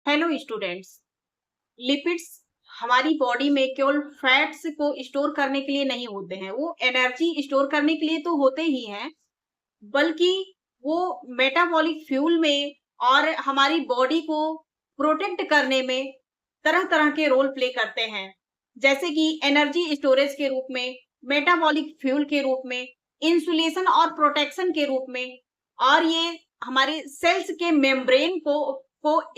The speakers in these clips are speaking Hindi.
Hello students. लिपिड्स हमारी बॉडी में केवल फैट्स को स्टोर करने के लिए नहीं होते हैं, वो एनर्जी स्टोर करने के लिए तो होते ही हैं, बल्कि वो मेटाबॉलिक फ्यूल में और हमारी बॉडी को प्रोटेक्ट करने में तरह-तरह के रोल प्ले करते हैं। जैसे कि एनर्जी स्टोरेज के रूप में, मेटाबॉलिक फ्यूल के रूप में, इंसुलेशन और प्रोटेक्शन के रूप में, और ये हमारे सेल्स के मेम्ब्रेन को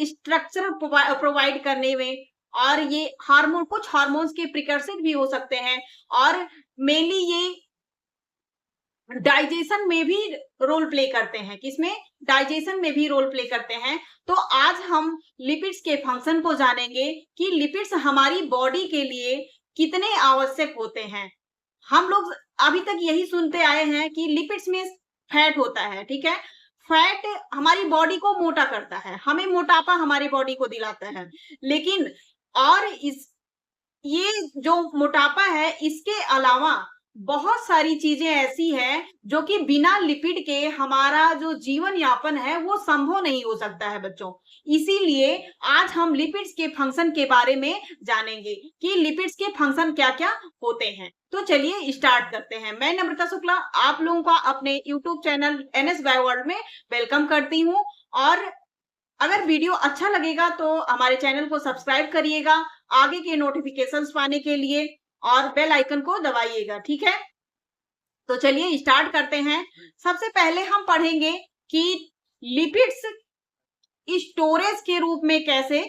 स्ट्रक्चर प्रोवाइड करने में, और ये कुछ हार्मोन्स के प्रिकर्सर भी हो सकते हैं, और मेनली ये डाइजेशन में भी रोल प्ले करते हैं। किसमें? डाइजेशन में भी रोल प्ले करते हैं। तो आज हम लिपिड्स के फंक्शन को जानेंगे कि लिपिड्स हमारी बॉडी के लिए कितने आवश्यक होते हैं। हम लोग अभी तक यही सुनते आए हैं कि लिपिड्स में फैट होता है, ठीक है? फैट हमारी बॉडी को मोटा करता है, हमें मोटापा हमारी बॉडी को दिलाता है। लेकिन और इस ये जो मोटापा है, इसके अलावा बहुत सारी चीजें ऐसी हैं जो कि बिना लिपिड के हमारा जो जीवन यापन है वो संभव नहीं हो सकता है बच्चों। इसीलिए आज हम लिपिड्स के फंक्शन के बारे में जानेंगे कि लिपिड्स के फंक्शन क्या-क्या होते हैं। तो चलिए स्टार्ट करते हैं। मैं नम्रता शुक्ला आप लोगों का अपने YouTube channel NS bio world में वेलकम करती हूँ, और अगर वीडियो अच्छा लगेगा तो हमारे चैनल को सब्सक्राइब करिएगा आगे के नोटिफिकेशंस पाने के लिए, और बेल आइकन को दबाइएगा, ठीक है? तो चलिए स्टार्ट करते हैं। सबसे पहले हम पढ़ेंगे कि लिपिड्स स्टोरेज के रूप में कैसे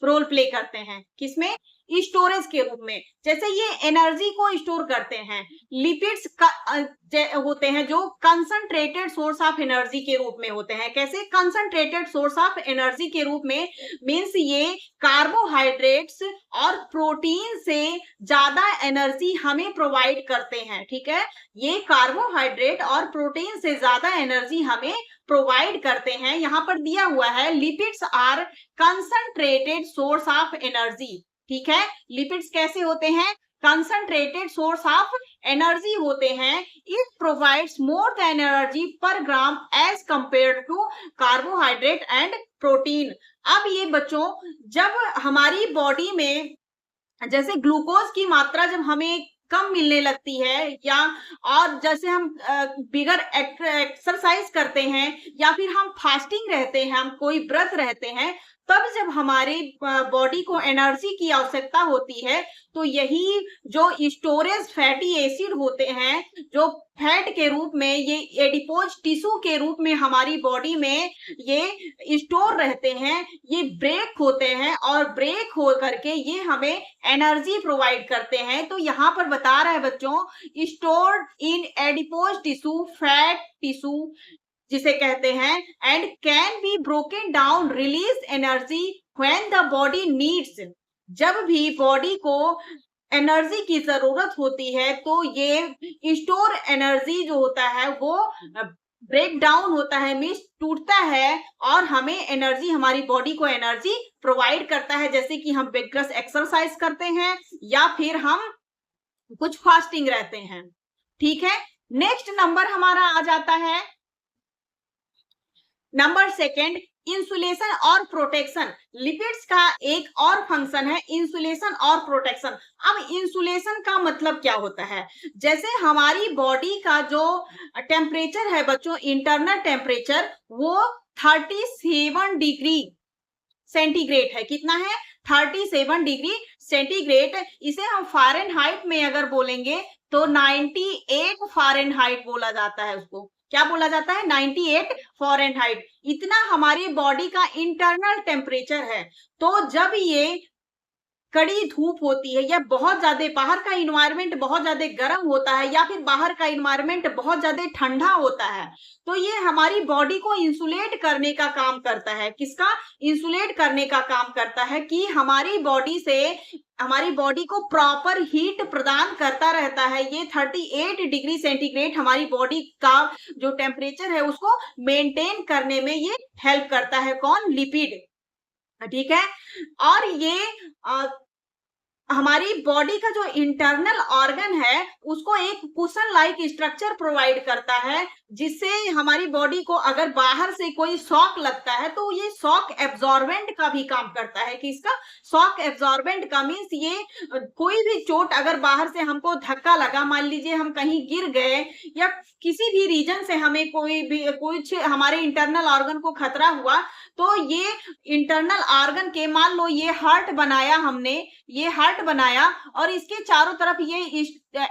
रोल प्ले करते हैं। किसमें? स्टोरेज के रूप में। जैसे ये एनर्जी को स्टोर करते हैं, लिपिड्स होते हैं जो कंसंट्रेटेड सोर्स ऑफ एनर्जी के रूप में होते हैं। कैसे? कंसंट्रेटेड सोर्स ऑफ एनर्जी के रूप में मीन्स ये कार्बोहाइड्रेट्स और प्रोटीन से ज्यादा एनर्जी हमें प्रोवाइड करते हैं, ठीक है? ये कार्बोहाइड्रेट और प्रोटीन से ज्यादा एनर्जी हमें प्रोवाइड करते हैं। यहाँ पर दिया हुआ है lipids are concentrated source of energy, ठीक है? लिपिड्स कैसे होते हैं? कंसंट्रेटेड सोर्स ऑफ एनर्जी होते हैं। It provides more than energy per gram as compare to carbohydrate and protein. अब ये बच्चों, जब हमारी बॉडी में जैसे ग्लूकोज की मात्रा जब हमें कम मिलने लगती है, या और जैसे हम बिगर एक्सरसाइज करते हैं, या फिर हम फास्टिंग रहते हैं, हम कोई व्रत रहते हैं, तब जब हमारी बॉडी को एनर्जी की आवश्यकता होती है, तो यही जो स्टोरेज फैटी एसिड होते हैं, जो फैट के रूप में, ये एडिपोज टिश्यू के रूप में हमारी बॉडी में ये स्टोर रहते हैं, ये ब्रेक होते हैं, और ब्रेक हो करके ये हमें एनर्जी प्रोवाइड करते हैं। तो यहाँ पर बता रहा है बच्चों, stored in adipose tissue, fat tissue जिसे कहते हैं, and can be broken down, release energy when the body needs. जब भी बॉडी को एनर्जी की जरूरत होती है तो ये स्टोर एनर्जी जो होता है वो ब्रेक डाउन होता है, मीन्स टूटता है, और हमें एनर्जी, हमारी बॉडी को एनर्जी प्रोवाइड करता है। जैसे कि हम विगरस एक्सरसाइज करते हैं, या फिर हम कुछ फास्टिंग रहते हैं, ठीक है? नेक्स्ट नंबर हमारा आ जाता है नंबर सेकेंड, इंसुलेशन और प्रोटेक्शन। लिपिड्स का एक और फंक्शन है इंसुलेशन और प्रोटेक्शन। अब इंसुलेशन का मतलब क्या होता है? जैसे हमारी बॉडी का जो टेम्परेचर है बच्चों, इंटरनल टेम्परेचर, वो 37 डिग्री सेंटीग्रेड है। कितना है? 37 डिग्री सेंटीग्रेड। इसे हम फ़ारेनहाइट में अगर बोलेंगे तो 98 फ़ारेनहाइट बोला जाता है। उसको क्या बोला जाता है? 98 फ़ारेनहाइट। इतना हमारी बॉडी का इंटरनल टेम्परेचर है। तो जब ये कड़ी धूप होती है, या बहुत ज्यादा बाहर का इन्वायरमेंट बहुत ज्यादा गर्म होता है, या फिर बाहर का इन्वायरमेंट बहुत ज्यादा ठंडा होता है, तो ये हमारी बॉडी को इंसुलेट करने का काम करता है। किसका? इंसुलेट करने का काम करता है, कि हमारी बॉडी से हमारी बॉडी को प्रॉपर हीट प्रदान करता रहता है। ये 38 डिग्री सेंटीग्रेड हमारी बॉडी का जो टेम्परेचर है उसको मेंटेन करने में ये हेल्प करता है। कौन? लिपिड, ठीक है? और ये हमारी बॉडी का जो इंटरनल ऑर्गन है उसको एक कुशन लाइक स्ट्रक्चर प्रोवाइड करता है, जिससे हमारी बॉडी को अगर बाहर से कोई शॉक लगता है तो ये शॉक एब्जॉर्बेंट का भी काम करता है। कि इसका शॉक एब्जॉर्बेंट का मीन्स ये कोई भी चोट अगर बाहर से हमको धक्का लगा, मान लीजिए हम कहीं गिर गए या किसी भी रीजन से हमें कोई भी कुछ हमारे इंटरनल ऑर्गन को खतरा हुआ, तो ये इंटरनल ऑर्गन के, मान लो ये हार्ट बनाया हमने, ये हार्ट बनाया और इसके चारों तरफ ये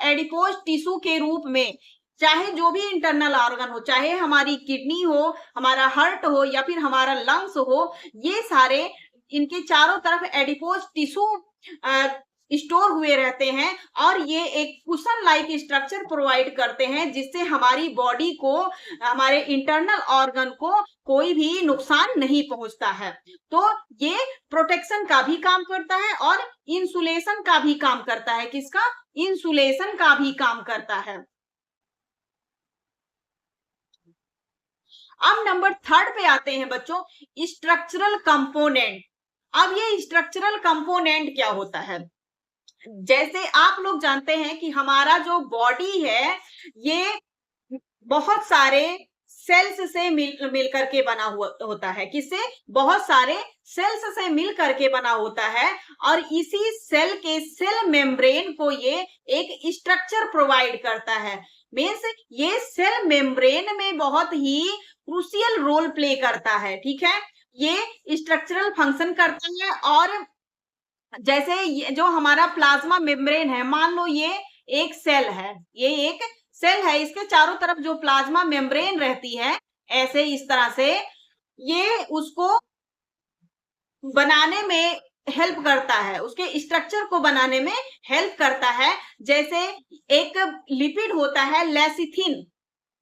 एडिपोज टिश्यू के रूप में, चाहे जो भी इंटरनल ऑर्गन हो, चाहे हमारी किडनी हो, हमारा हार्ट हो या फिर हमारा लंग्स हो, ये सारे इनके चारों तरफ एडिपोज टिश्यू स्टोर हुए रहते हैं और ये एक कुशन लाइक स्ट्रक्चर प्रोवाइड करते हैं, जिससे हमारी बॉडी को, हमारे इंटरनल ऑर्गन को कोई भी नुकसान नहीं पहुंचता है। तो ये प्रोटेक्शन का भी काम करता है और इंसुलेशन का भी काम करता है। किसका? इंसुलेशन का भी काम करता है। अब नंबर 3 पे आते हैं बच्चों, स्ट्रक्चरल कंपोनेंट। अब ये स्ट्रक्चरल कंपोनेंट क्या होता है? जैसे आप लोग जानते हैं कि हमारा जो बॉडी है ये बहुत सारे सेल्स से मिल करके बना हुआ होता है। किससे? बहुत सारे सेल्स से मिल करके बना होता है और इसी सेल के सेल मेम्ब्रेन को ये एक स्ट्रक्चर प्रोवाइड करता है। मीन्स ये सेल मेम्ब्रेन में बहुत ही क्रूशियल रोल प्ले करता है। ठीक है, ये स्ट्रक्चरल फंक्शन करता है। और जैसे ये जो हमारा प्लाज्मा मेम्ब्रेन है, मान लो ये एक सेल है, ये एक सेल है, इसके चारों तरफ जो प्लाज्मा मेम्ब्रेन रहती है, ऐसे इस तरह से ये उसको बनाने में हेल्प करता है, उसके स्ट्रक्चर को बनाने में हेल्प करता है। जैसे एक लिपिड होता है लेसिथिन,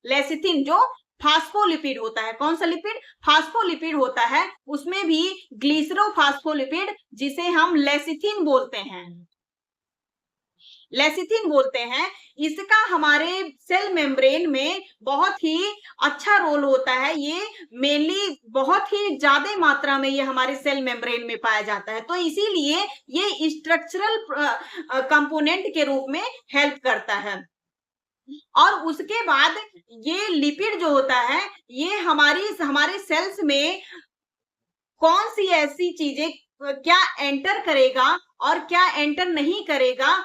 लेसिथिन जो फास्फोलिपिड होता है। कौन सा लिपिड? फास्फोलिपिड होता है। उसमें भी ग्लिसरोफास्फोलिपिड, जिसे हम लेसिथिन बोलते हैं, लेसिथिन बोलते हैं, इसका हमारे सेल मेम्ब्रेन में बहुत ही अच्छा रोल होता है। ये मेनली बहुत ही ज्यादा मात्रा में ये हमारे सेल मेम्ब्रेन में पाया जाता है, तो इसीलिए ये स्ट्रक्चरल कंपोनेंट के रूप में हेल्प करता है। और उसके बाद ये लिपिड जो होता है, ये हमारे सेल्स में कौन सी ऐसी चीजें क्या एंटर करेगा और क्या एंटर नहीं करेगा,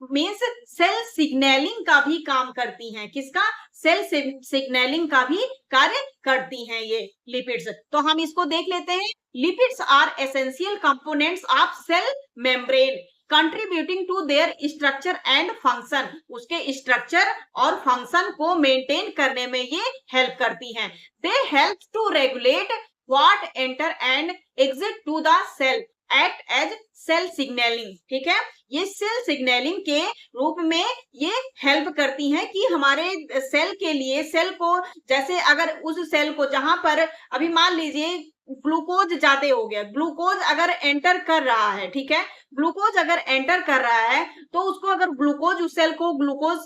मीन्स सेल सिग्नलिंग का भी काम करती हैं। किसका? सेल सिग्नलिंग का भी कार्य करती हैं ये लिपिड्स। तो हम इसको देख लेते हैं। Lipids are essential components of cell membrane contributing to their structure and function. उसके स्ट्रक्चर और फंक्शन को मेंटेन करने में ये हेल्प करती हैं। They help to regulate what enter and exit to the cell, act as cell signalling. ठीक है, ये सेल सिग्नलिंग के रूप में ये हेल्प करती हैं कि हमारे सेल के लिए, सेल को, जैसे अगर उस सेल को जहां पर अभी मान लीजिए ग्लूकोज ज्यादा हो गया, ग्लूकोज अगर एंटर कर रहा है, ठीक है, ग्लूकोज अगर एंटर कर रहा है तो उसको, अगर ग्लूकोज, उस सेल को ग्लूकोज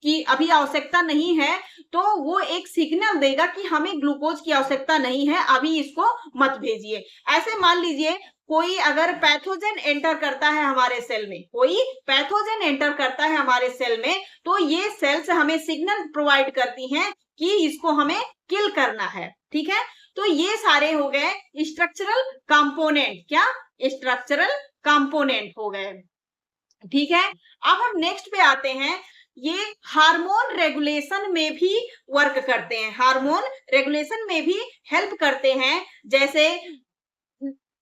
की अभी आवश्यकता नहीं है, तो वो एक सिग्नल देगा कि हमें ग्लूकोज की आवश्यकता नहीं है, अभी इसको मत भेजिए। ऐसे मान लीजिए कोई अगर पैथोजन एंटर करता है हमारे सेल में, कोई पैथोजन एंटर करता है हमारे सेल में, तो ये सेल्स हमें सिग्नल प्रोवाइड करती हैं कि इसको हमें किल करना है। ठीक है, तो ये सारे हो गए स्ट्रक्चरल कंपोनेंट। क्या? स्ट्रक्चरल कंपोनेंट हो गए। ठीक है, अब हम नेक्स्ट पे आते हैं। ये हार्मोन रेगुलेशन में भी वर्क करते हैं, हार्मोन रेगुलेशन में भी हेल्प करते हैं। जैसे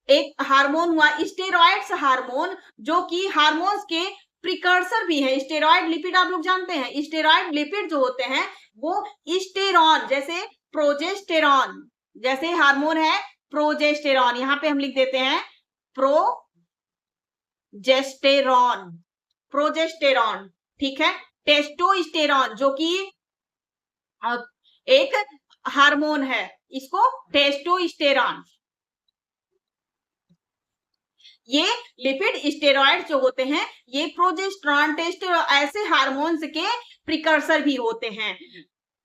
एक हार्मोन हुआ स्टेरॉइड्स हार्मोन, जो कि हार्मोन्स के प्रिकर्सर भी है। स्टेरॉइड लिपिड आप लोग जानते हैं, स्टेरॉइड लिपिड जो होते हैं वो स्टेरॉन, जैसे प्रोजेस्टेरॉन, जैसे हार्मोन है प्रोजेस्टेरॉन, यहां पे हम लिख देते हैं प्रोजेस्टेरॉन, प्रोजेस्टेरॉन। ठीक है, टेस्टोस्टेरॉन जो कि एक हार्मोन है, इसको टेस्टोस्टेरॉन। ये लिपिड स्टेरॉइड जो होते हैं, ये प्रोजेस्टेरॉन, टेस्टोस्टेरॉन ऐसे हार्मोन्स के प्रिकर्सर भी होते हैं।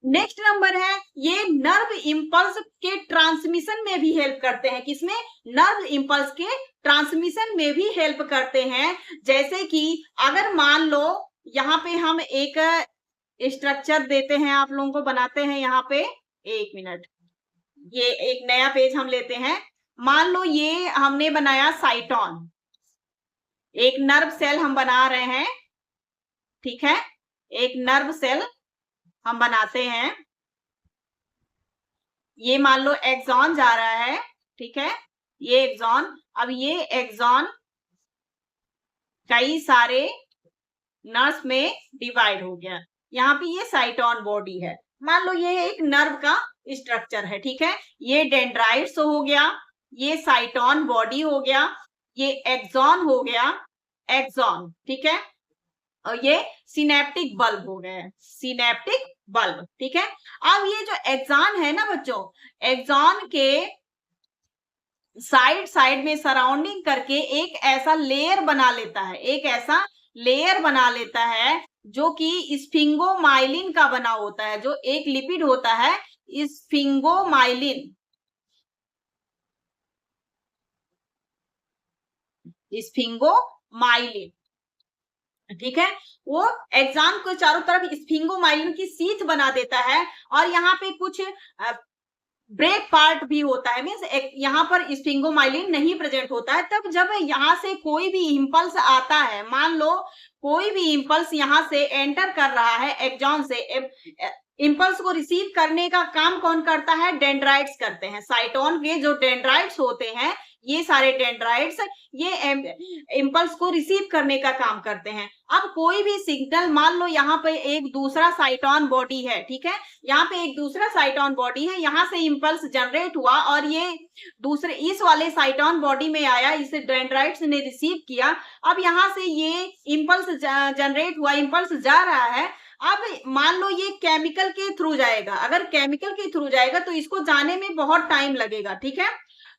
नेक्स्ट नंबर है, ये नर्व इंपल्स के ट्रांसमिशन में भी हेल्प करते हैं। किसमें? नर्व इंपल्स के ट्रांसमिशन में भी हेल्प करते हैं। जैसे कि अगर मान लो यहाँ पे हम एक स्ट्रक्चर देते हैं, आप लोगों को बनाते हैं यहाँ पे, 1 मिनट, ये एक नया पेज हम लेते हैं। मान लो ये हमने बनाया साइटोन, एक नर्व सेल हम बना रहे हैं, ठीक है, एक नर्व सेल हम बनाते हैं। ये मान लो एक्सॉन जा रहा है, ठीक है, ये एक्सॉन। अब ये एक्सॉन कई सारे नर्व्स में डिवाइड हो गया। यहाँ पे ये साइटोन बॉडी है। मान लो ये एक नर्व का स्ट्रक्चर है, ठीक है, ये डेंड्राइट्स हो गया, ये साइटोन बॉडी हो गया, ये एक्सॉन हो गया, एक्सॉन, ठीक है, और ये सिनेप्टिक बल्ब हो गया, सिनेप्टिक बल्ब, ठीक है। अब ये जो एक्सॉन है ना बच्चों, एक्सॉन के साइड साइड में सराउंडिंग करके एक ऐसा लेयर बना लेता है, एक ऐसा लेयर बना लेता है जो कि स्फिंगोमाइलिन का बना होता है, जो एक लिपिड होता है स्फिंगोमाइलिन, स्फिंगोमाइलिन, ठीक है। वो एक्सॉन को चारों तरफ स्फिंगोमाइलिन की सीथ बना देता है और यहाँ पे कुछ ब्रेक पार्ट भी होता है, मीन्स यहाँ पर स्फिंगोमाइलिन नहीं प्रेजेंट होता है। तब जब यहाँ से कोई भी इंपल्स आता है, मान लो कोई भी इंपल्स यहाँ से एंटर कर रहा है एक्सॉन से, इंपल्स को रिसीव करने का काम कौन करता है? डेंड्राइट्स करते हैं। साइटोन के जो डेंड्राइट्स होते हैं, ये सारे डेंड्राइट्स ये इंपल्स को रिसीव करने का काम करते हैं। अब कोई भी सिग्नल, मान लो यहाँ पे एक दूसरा साइटोन बॉडी है, ठीक है, यहाँ पे एक दूसरा साइटोन बॉडी है, यहाँ से इंपल्स जनरेट हुआ और ये दूसरे इस वाले साइटोन बॉडी में आया, इसे डेंड्राइट्स ने रिसीव किया। अब यहाँ से ये इंपल्स जनरेट हुआ, इंपल्स जा रहा है। अब मान लो ये केमिकल के थ्रू जाएगा, अगर केमिकल के थ्रू जाएगा तो इसको जाने में बहुत टाइम लगेगा, ठीक है।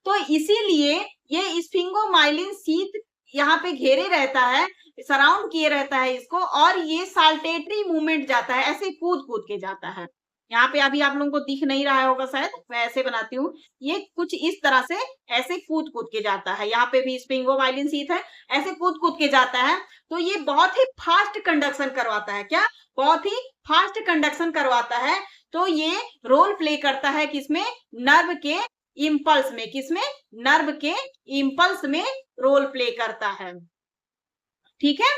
तो इसीलिए ये स्फिंगोमाइलिन सीथ यहाँ पे घेरे रहता है, सराउंड किए रहता है इसको, और ये साल्टेटरी मूवमेंट जाता है, ऐसे कूद कूद के जाता है। यहाँ पे अभी आप लोगों को दिख नहीं रहा होगा शायद, मैं ऐसे बनाती हूँ, ये कुछ इस तरह से ऐसे कूद कूद के जाता है। यहाँ पे भी स्फिंगोमाइलिन सीथ है, ऐसे कूद कूद के जाता है। तो ये बहुत ही फास्ट कंडक्शन करवाता है, क्या? बहुत ही फास्ट कंडक्शन करवाता है। तो ये रोल प्ले करता है किसमें? नर्व के इंपल्स में। किसमें? नर्व के इंपल्स में रोल प्ले करता है, ठीक है।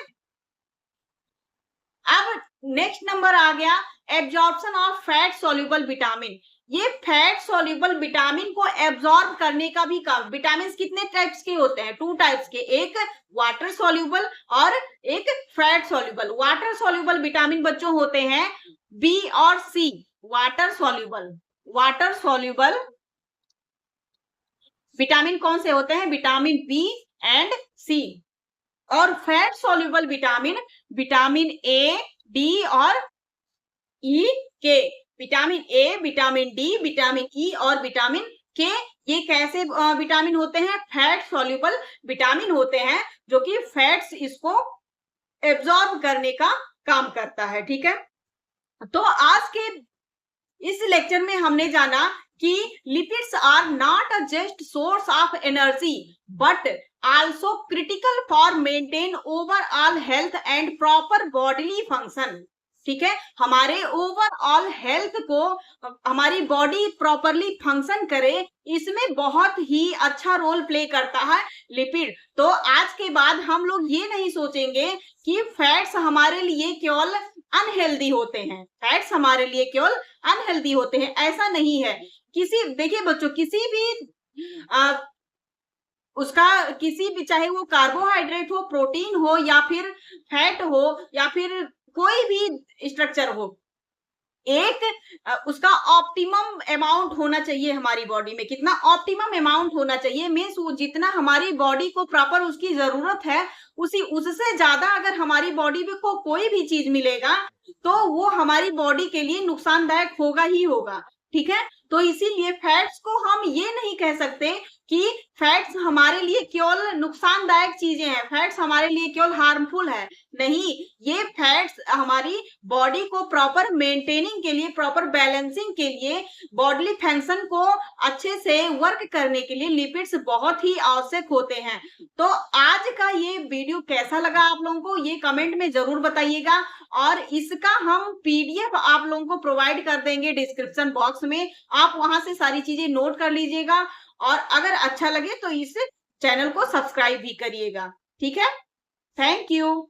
अब नेक्स्ट नंबर आ गया absorption of fat soluble vitamin. ये फैट सॉल्युबल विटामिन को एब्जॉर्ब करने का भी काम। विटामिन कितने टाइप्स के होते हैं? 2 टाइप्स के, एक वाटर सॉल्युबल और एक fat soluble. Water soluble vitamin बच्चों होते हैं बी और सी। वाटर सॉल्युबल विटामिन कौन से होते हैं? विटामिन बी एंड सी। और fat soluble vitamin, vitamin A, D और ई, के। Vitamin A, vitamin D, vitamin E और विटामिन के, ये कैसे विटामिन होते हैं? फैट सॉल्युबल विटामिन होते हैं, जो कि फैट्स इसको एब्जॉर्ब करने का काम करता है, ठीक है। तो आज के इस लेक्चर में हमने जाना कि lipids are not just source of energy but also critical for maintain overall health and proper bodily function, ठीक है। हमारे ओवरऑल हेल्थ को, हमारी बॉडी प्रॉपरली फंक्शन करे, इसमें बहुत ही अच्छा रोल प्ले करता है लिपिड। तो आज के बाद हम लोग ये नहीं सोचेंगे कि फैट्स हमारे लिए केवल अनहेल्दी होते हैं, फैट्स हमारे लिए केवल अनहेल्दी होते हैं, ऐसा नहीं है। देखिए बच्चों, किसी भी चाहे वो कार्बोहाइड्रेट हो, प्रोटीन हो या फिर फैट हो या फिर कोई भी स्ट्रक्चर हो, एक उसका ऑप्टिमम अमाउंट होना चाहिए हमारी बॉडी में। कितना ऑप्टिमम अमाउंट होना चाहिए? मीन्स जितना हमारी बॉडी को प्रॉपर उसकी जरूरत है, उससे ज्यादा अगर हमारी बॉडी को कोई भी चीज मिलेगा तो वो हमारी बॉडी के लिए नुकसानदायक होगा ही होगा, ठीक है। तो इसीलिए फैट्स को हम ये नहीं कह सकते कि फैट्स हमारे लिए केवल नुकसानदायक चीजें हैं, फैट्स हमारे लिए केवल हार्मफुल है, नहीं, ये फैट्स हमारी बॉडी को प्रॉपर मेंटेनिंग के लिए, प्रॉपर बैलेंसिंग के लिए, बॉडी फंक्शन को अच्छे से वर्क करने के लिए लिपिड्स बहुत ही आवश्यक होते हैं। तो आज का ये वीडियो कैसा लगा आप लोगों को, ये कमेंट में जरूर बताइएगा, और इसका हम पीडीएफ आप लोगों को प्रोवाइड कर देंगे डिस्क्रिप्शन बॉक्स में, आप वहां से सारी चीजें नोट कर लीजिएगा, और अगर अच्छा लगे तो इस चैनल को सब्सक्राइब भी करिएगा। ठीक है, थैंक यू।